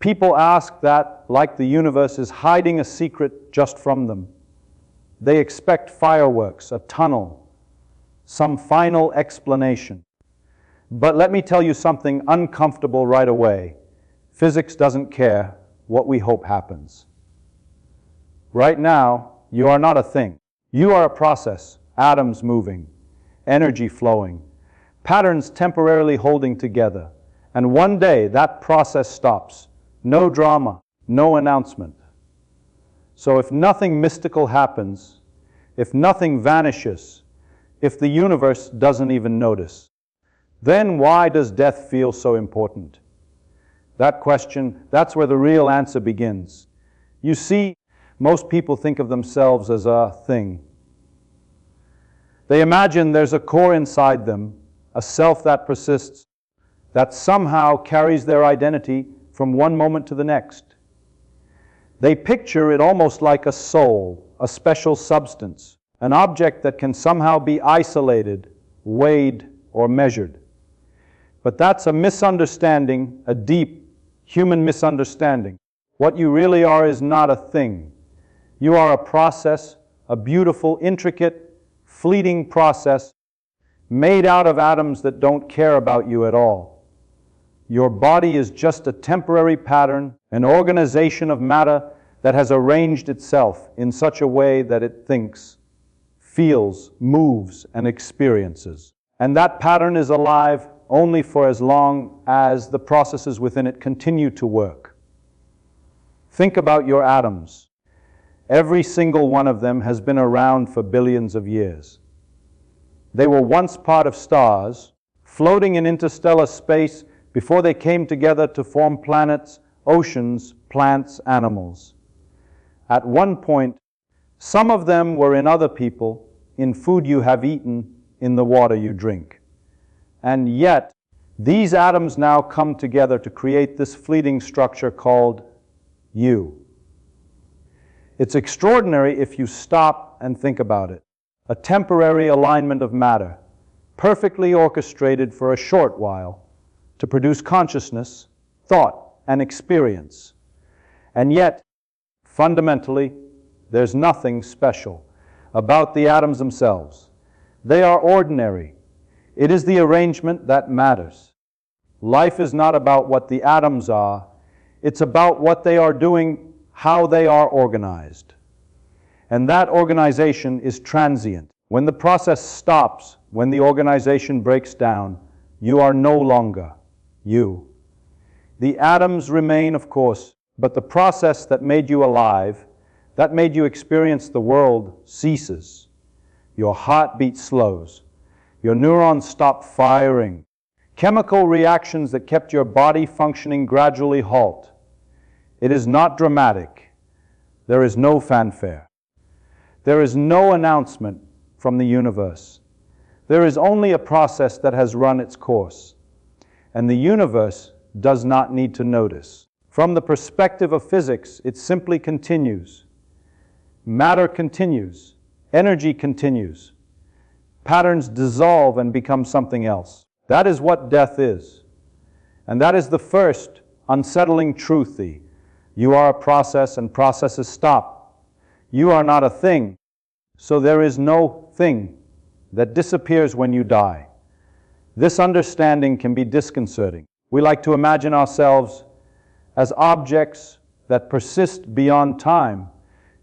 People ask that like the universe is hiding a secret just from them. They expect fireworks, a tunnel, some final explanation. But let me tell you something uncomfortable right away. Physics doesn't care what we hope happens. Right now, you are not a thing. You are a process, atoms moving, energy flowing, patterns temporarily holding together. And one day that process stops. No drama, no announcement. So if nothing mystical happens, if nothing vanishes, if the universe doesn't even notice, then why does death feel so important? That question, that's where the real answer begins. You see, most people think of themselves as a thing. They imagine there's a core inside them, a self that persists, that somehow carries their identity from one moment to the next. They picture it almost like a soul, a special substance, an object that can somehow be isolated, weighed, or measured. But that's a misunderstanding, a deep human misunderstanding. What you really are is not a thing. You are a process, a beautiful, intricate, fleeting process made out of atoms that don't care about you at all. Your body is just a temporary pattern, an organization of matter that has arranged itself in such a way that it thinks, feels, moves, and experiences. And that pattern is alive only for as long as the processes within it continue to work. Think about your atoms. Every single one of them has been around for billions of years. They were once part of stars, floating in interstellar space before they came together to form planets, oceans, plants, animals. At one point, some of them were in other people, in food you have eaten, in the water you drink. And yet, these atoms now come together to create this fleeting structure called you. It's extraordinary if you stop and think about it. A temporary alignment of matter, perfectly orchestrated for a short while, to produce consciousness, thought, and experience. And yet, fundamentally, there's nothing special about the atoms themselves. They are ordinary. It is the arrangement that matters. Life is not about what the atoms are. It's about what they are doing, how they are organized. And that organization is transient. When the process stops, when the organization breaks down, you are no longer you. The atoms remain, of course, but the process that made you alive, that made you experience the world, ceases. Your heartbeat slows. Your neurons stop firing. Chemical reactions that kept your body functioning gradually halt. It is not dramatic. There is no fanfare. There is no announcement from the universe. There is only a process that has run its course. And the universe does not need to notice. From the perspective of physics, it simply continues. Matter continues. Energy continues. Patterns dissolve and become something else. That is what death is. And that is the first unsettling truth. You are a process and processes stop. You are not a thing. So there is no thing that disappears when you die. This understanding can be disconcerting. We like to imagine ourselves as objects that persist beyond time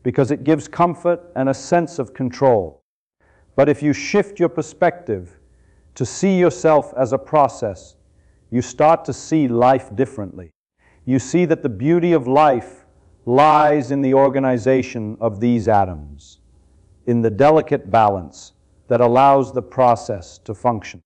because it gives comfort and a sense of control. But if you shift your perspective to see yourself as a process, you start to see life differently. You see that the beauty of life lies in the organization of these atoms, in the delicate balance that allows the process to function.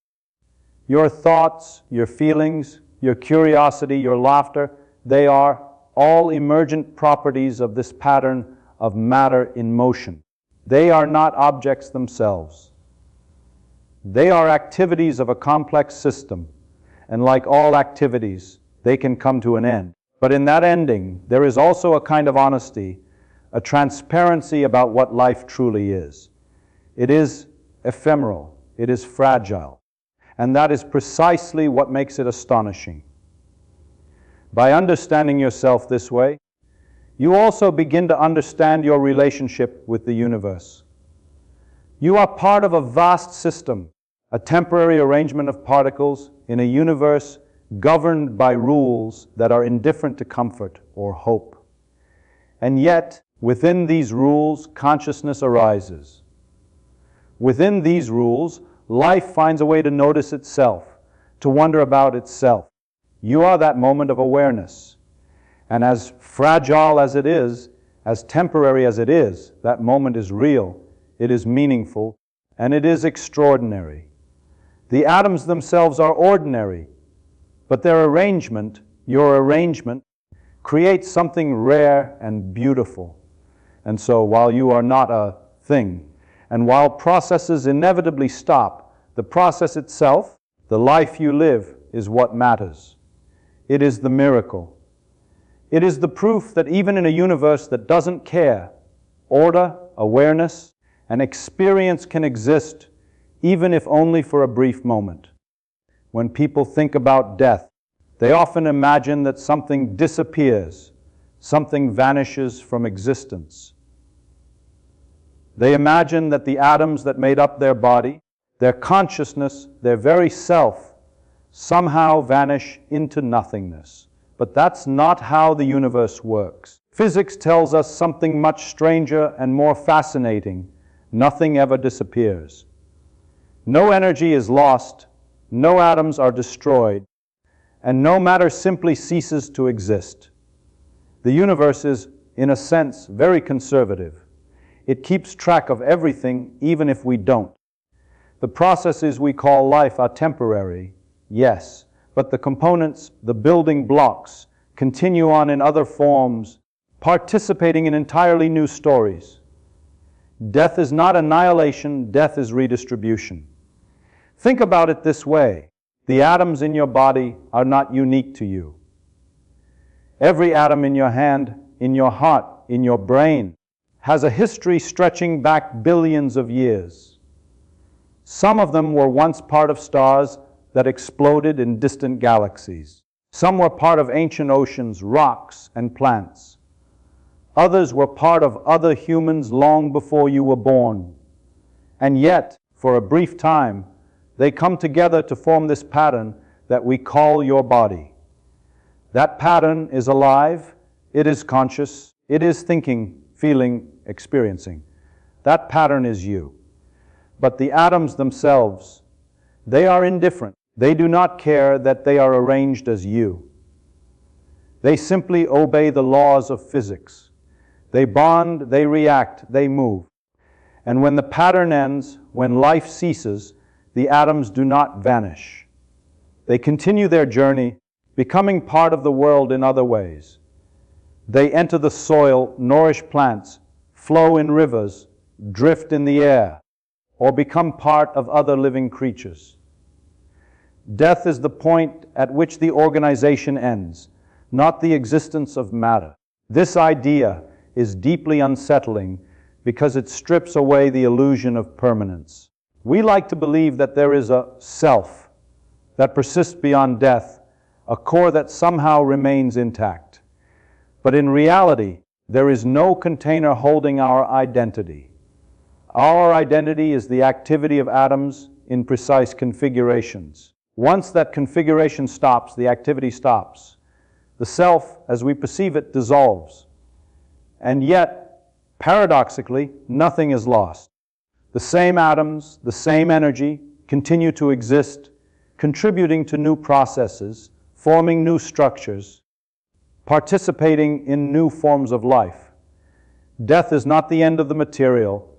Your thoughts, your feelings, your curiosity, your laughter, they are all emergent properties of this pattern of matter in motion. They are not objects themselves. They are activities of a complex system, and like all activities, they can come to an end. But in that ending, there is also a kind of honesty, a transparency about what life truly is. It is ephemeral, it is fragile, and that is precisely what makes it astonishing. By understanding yourself this way, you also begin to understand your relationship with the universe. You are part of a vast system, a temporary arrangement of particles in a universe governed by rules that are indifferent to comfort or hope. And yet, within these rules, consciousness arises. Within these rules, life finds a way to notice itself, to wonder about itself. You are that moment of awareness. And as fragile as it is, as temporary as it is, that moment is real, it is meaningful, and it is extraordinary. The atoms themselves are ordinary, but their arrangement, your arrangement, creates something rare and beautiful. And so while you are not a thing, and while processes inevitably stop, the process itself, the life you live, is what matters. It is the miracle. It is the proof that even in a universe that doesn't care, order, awareness, and experience can exist, even if only for a brief moment. When people think about death, they often imagine that something disappears, something vanishes from existence. They imagine that the atoms that made up their body, their consciousness, their very self, somehow vanish into nothingness. But that's not how the universe works. Physics tells us something much stranger and more fascinating. Nothing ever disappears. No energy is lost, no atoms are destroyed, and no matter simply ceases to exist. The universe is, in a sense, very conservative. It keeps track of everything, even if we don't. The processes we call life are temporary, yes, but the components, the building blocks, continue on in other forms, participating in entirely new stories. Death is not annihilation, death is redistribution. Think about it this way. The atoms in your body are not unique to you. Every atom in your hand, in your heart, in your brain, has a history stretching back billions of years. Some of them were once part of stars that exploded in distant galaxies. Some were part of ancient oceans, rocks, and plants. Others were part of other humans long before you were born. And yet, for a brief time, they come together to form this pattern that we call your body. That pattern is alive, it is conscious, it is thinking, feeling, experiencing. That pattern is you. But the atoms themselves, they are indifferent. They do not care that they are arranged as you. They simply obey the laws of physics. They bond, they react, they move. And when the pattern ends, when life ceases, the atoms do not vanish. They continue their journey, becoming part of the world in other ways. They enter the soil, nourish plants, flow in rivers, drift in the air, or become part of other living creatures. Death is the point at which the organization ends, not the existence of matter. This idea is deeply unsettling because it strips away the illusion of permanence. We like to believe that there is a self that persists beyond death, a core that somehow remains intact. But in reality, there is no container holding our identity. Our identity is the activity of atoms in precise configurations. Once that configuration stops, the activity stops. The self, as we perceive it, dissolves. And yet, paradoxically, nothing is lost. The same atoms, the same energy, continue to exist, contributing to new processes, forming new structures, participating in new forms of life. Death is not the end of the material,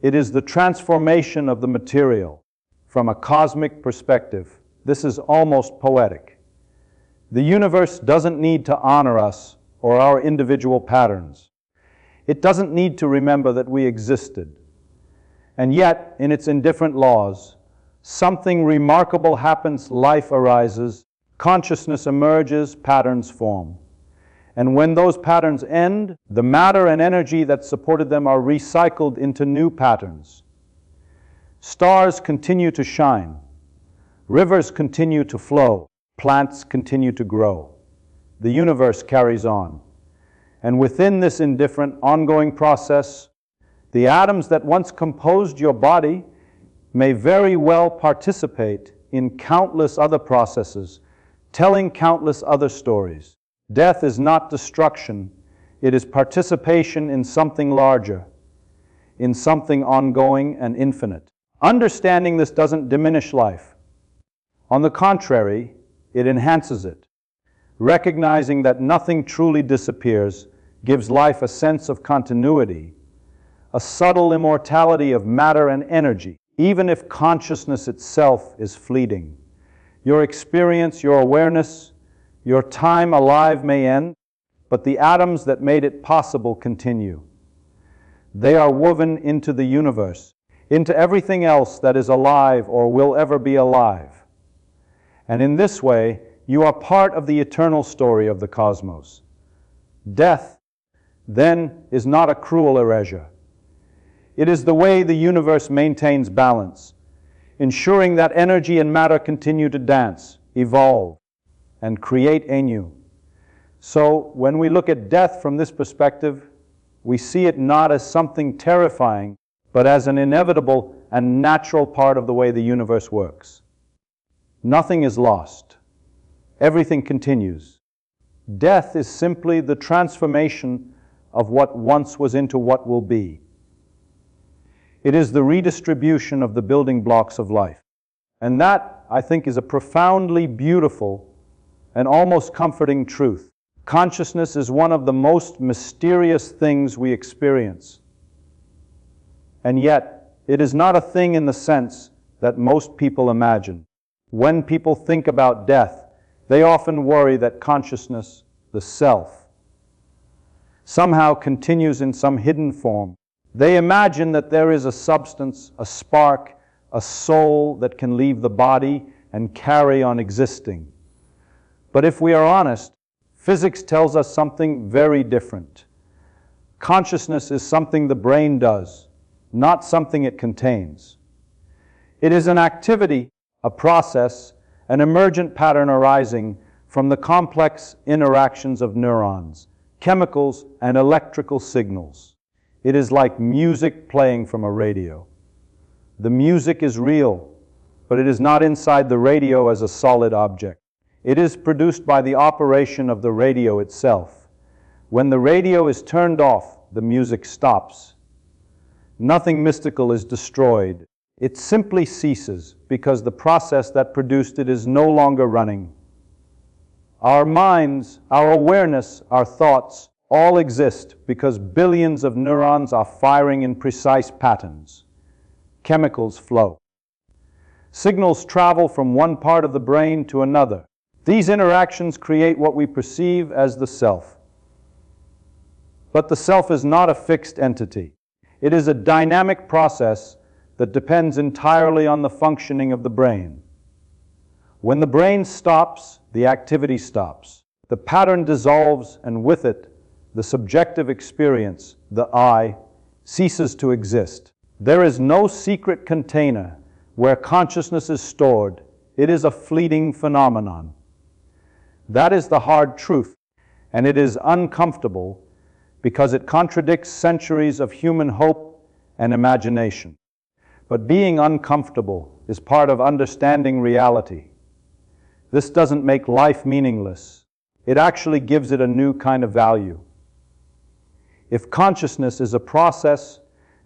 it is the transformation of the material. From a cosmic perspective, this is almost poetic. The universe doesn't need to honor us or our individual patterns. It doesn't need to remember that we existed. And yet, in its indifferent laws, something remarkable happens, life arises, consciousness emerges, patterns form. And when those patterns end, the matter and energy that supported them are recycled into new patterns. Stars continue to shine. Rivers continue to flow. Plants continue to grow. the universe carries on. And within this indifferent, ongoing process, the atoms that once composed your body may very well participate in countless other processes, telling countless other stories. Death is not destruction, it is participation in something larger, in something ongoing and infinite. Understanding this doesn't diminish life. On the contrary, it enhances it. Recognizing that nothing truly disappears gives life a sense of continuity, a subtle immortality of matter and energy, even if consciousness itself is fleeting. Your experience, your awareness, your time alive may end, but the atoms that made it possible continue. They are woven into the universe, into everything else that is alive or will ever be alive. And in this way, you are part of the eternal story of the cosmos. Death, then, is not a cruel erasure. It is the way the universe maintains balance, ensuring that energy and matter continue to dance, evolve, and create anew. So, when we look at death from this perspective, we see it not as something terrifying, but as an inevitable and natural part of the way the universe works. Nothing is lost. Everything continues. Death is simply the transformation of what once was into what will be. It is the redistribution of the building blocks of life. And that, I think, is a profoundly beautiful and almost comforting truth. Consciousness is one of the most mysterious things we experience. And yet, it is not a thing in the sense that most people imagine. When people think about death, they often worry that consciousness, the self, somehow continues in some hidden form. They imagine that there is a substance, a spark, a soul that can leave the body and carry on existing. But if we are honest, physics tells us something very different. Consciousness is something the brain does, not something it contains. It is an activity, a process, an emergent pattern arising from the complex interactions of neurons, chemicals, and electrical signals. It is like music playing from a radio. The music is real, but it is not inside the radio as a solid object. It is produced by the operation of the radio itself. When the radio is turned off, the music stops. Nothing mystical is destroyed. It simply ceases because the process that produced it is no longer running. Our minds, our awareness, our thoughts all exist because billions of neurons are firing in precise patterns. Chemicals flow. Signals travel from one part of the brain to another. These interactions create what we perceive as the self. But the self is not a fixed entity. It is a dynamic process that depends entirely on the functioning of the brain. When the brain stops, the activity stops. The pattern dissolves, and with it, the subjective experience, the I, ceases to exist. There is no secret container where consciousness is stored. It is a fleeting phenomenon. That is the hard truth, and it is uncomfortable because it contradicts centuries of human hope and imagination. But being uncomfortable is part of understanding reality. This doesn't make life meaningless. It actually gives it a new kind of value. If consciousness is a process,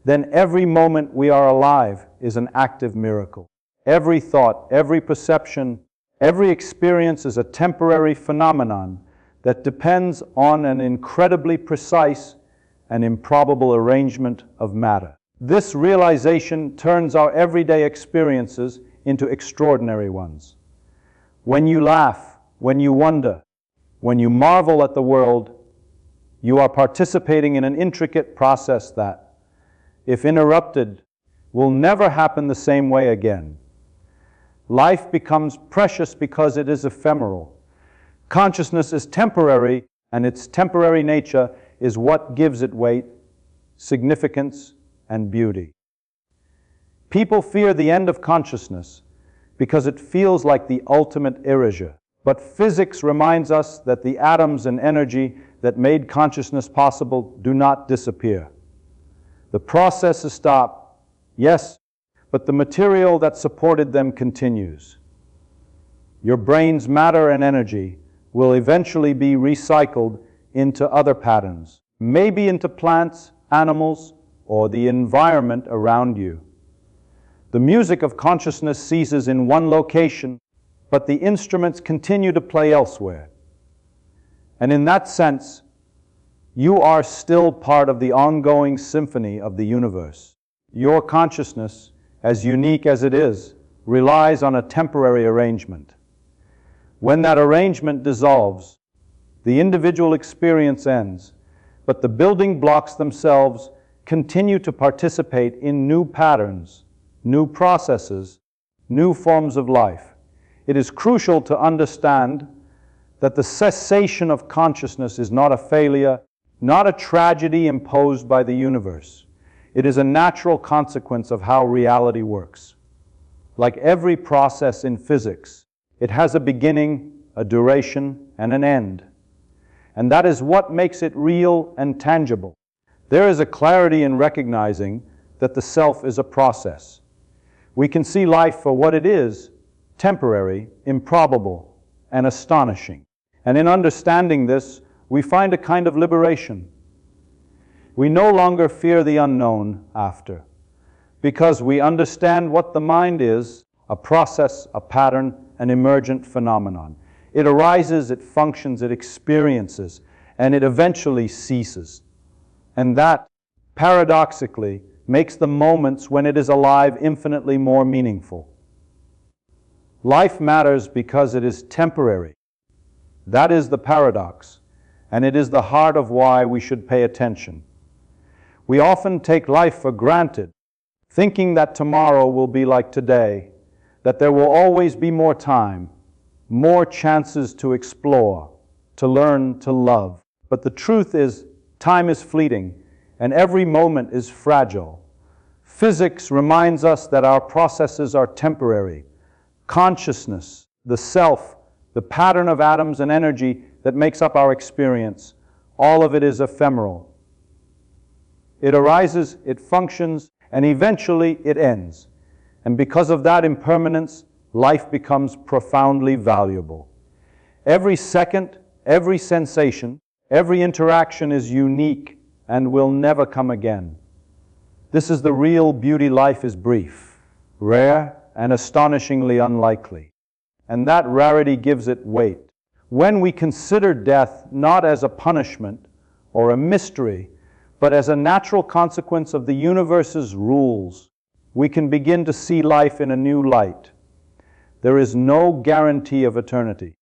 then every moment we are alive is an active miracle. Every thought, every perception, every experience is a temporary phenomenon that depends on an incredibly precise and improbable arrangement of matter. This realization turns our everyday experiences into extraordinary ones. When you laugh, when you wonder, when you marvel at the world, you are participating in an intricate process that, if interrupted, will never happen the same way again. Life becomes precious because it is ephemeral. Consciousness is temporary, and its temporary nature is what gives it weight, significance, and beauty. People fear the end of consciousness because it feels like the ultimate erasure. But physics reminds us that the atoms and energy that made consciousness possible do not disappear. The processes stop, yes, but the material that supported them continues. Your brain's matter and energy will eventually be recycled into other patterns, maybe into plants, animals, or the environment around you. The music of consciousness ceases in one location, but the instruments continue to play elsewhere. And in that sense, you are still part of the ongoing symphony of the universe. Your consciousness, as unique as it is, relies on a temporary arrangement. When that arrangement dissolves, the individual experience ends, but the building blocks themselves continue to participate in new patterns, new processes, new forms of life. It is crucial to understand that the cessation of consciousness is not a failure, not a tragedy imposed by the universe. It is a natural consequence of how reality works. Like every process in physics, it has a beginning, a duration, and an end. And that is what makes it real and tangible. There is a clarity in recognizing that the self is a process. We can see life for what it is, temporary, improbable, and astonishing. And in understanding this, we find a kind of liberation. We no longer fear the unknown after, because we understand what the mind is, a process, a pattern, an emergent phenomenon. It arises, it functions, it experiences, and it eventually ceases. And that, paradoxically, makes the moments when it is alive infinitely more meaningful. Life matters because it is temporary. That is the paradox, and it is the heart of why we should pay attention. We often take life for granted, thinking that tomorrow will be like today, that there will always be more time, more chances to explore, to learn, to love. But the truth is, time is fleeting, and every moment is fragile. Physics reminds us that our processes are temporary. Consciousness, the self, the pattern of atoms and energy that makes up our experience, all of it is ephemeral. It arises, it functions, and eventually it ends. And because of that impermanence, life becomes profoundly valuable. Every second, every sensation, every interaction is unique and will never come again. This is the real beauty. Life is brief, rare, and astonishingly unlikely. And that rarity gives it weight. When we consider death not as a punishment or a mystery, but as a natural consequence of the universe's rules, we can begin to see life in a new light. There is no guarantee of eternity.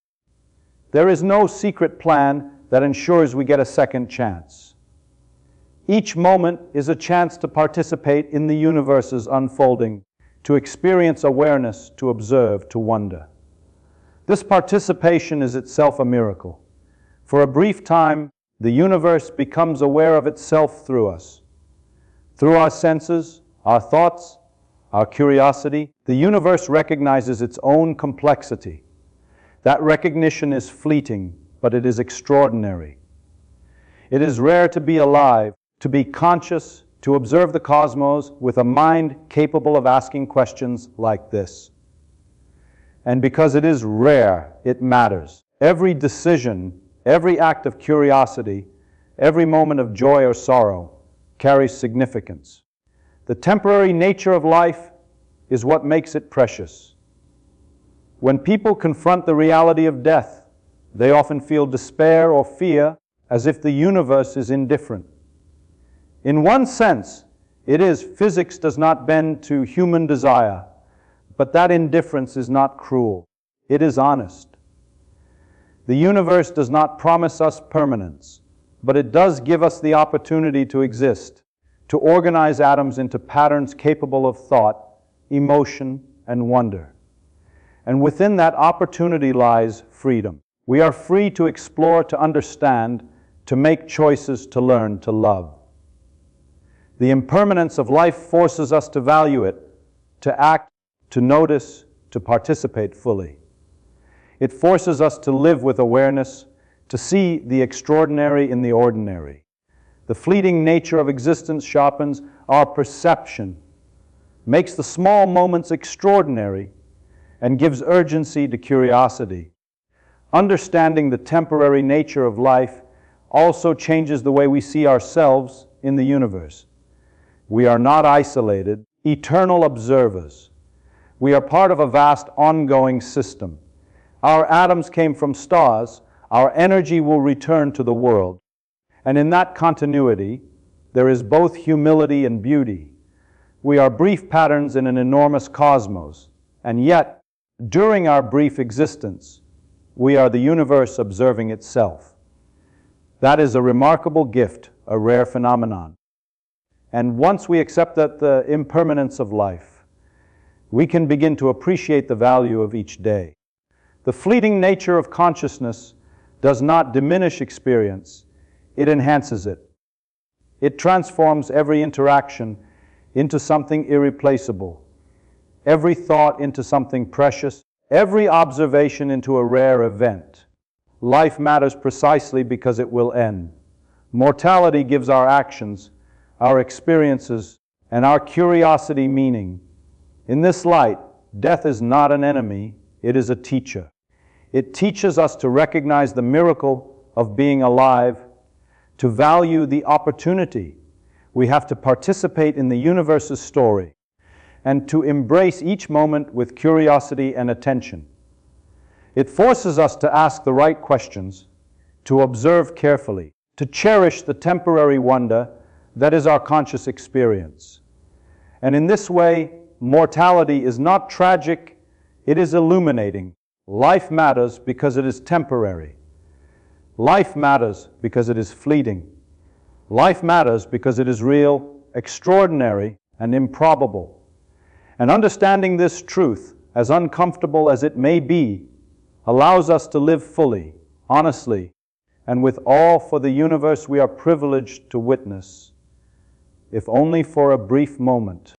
There is no secret plan that ensures we get a second chance. Each moment is a chance to participate in the universe's unfolding, to experience awareness, to observe, to wonder. This participation is itself a miracle. For a brief time, the universe becomes aware of itself through us. Through our senses, our thoughts, our curiosity, the universe recognizes its own complexity. That recognition is fleeting, but it is extraordinary. It is rare to be alive, to be conscious, to observe the cosmos with a mind capable of asking questions like this. And because it is rare, it matters. Every decision, every act of curiosity, every moment of joy or sorrow carries significance. The temporary nature of life is what makes it precious. When people confront the reality of death, they often feel despair or fear, as if the universe is indifferent. In one sense, it is physics does not bend to human desire, but that indifference is not cruel. It is honest. The universe does not promise us permanence, but it does give us the opportunity to exist, to organize atoms into patterns capable of thought, emotion, and wonder. And within that opportunity lies freedom. We are free to explore, to understand, to make choices, to learn, to love. The impermanence of life forces us to value it, to act, to notice, to participate fully. It forces us to live with awareness, to see the extraordinary in the ordinary. The fleeting nature of existence sharpens our perception, makes the small moments extraordinary, and gives urgency to curiosity. Understanding the temporary nature of life also changes the way we see ourselves in the universe. We are not isolated, eternal observers. We are part of a vast ongoing system. Our atoms came from stars. Our energy will return to the world. And in that continuity, there is both humility and beauty. We are brief patterns in an enormous cosmos, and yet, during our brief existence, we are the universe observing itself. That is a remarkable gift, a rare phenomenon. And once we accept the impermanence of life, we can begin to appreciate the value of each day. The fleeting nature of consciousness does not diminish experience, it enhances it. It transforms every interaction into something irreplaceable, every thought into something precious, every observation into a rare event. Life matters precisely because it will end. Mortality gives our actions, our experiences, and our curiosity meaning. In this light, death is not an enemy, it is a teacher. It teaches us to recognize the miracle of being alive, to value the opportunity we have to participate in the universe's story, and to embrace each moment with curiosity and attention. It forces us to ask the right questions, to observe carefully, to cherish the temporary wonder that is our conscious experience. And in this way, mortality is not tragic, it is illuminating. Life matters because it is temporary. Life matters because it is fleeting. Life matters because it is real, extraordinary, and improbable. And understanding this truth, as uncomfortable as it may be, allows us to live fully, honestly, and with awe for the universe we are privileged to witness, if only for a brief moment.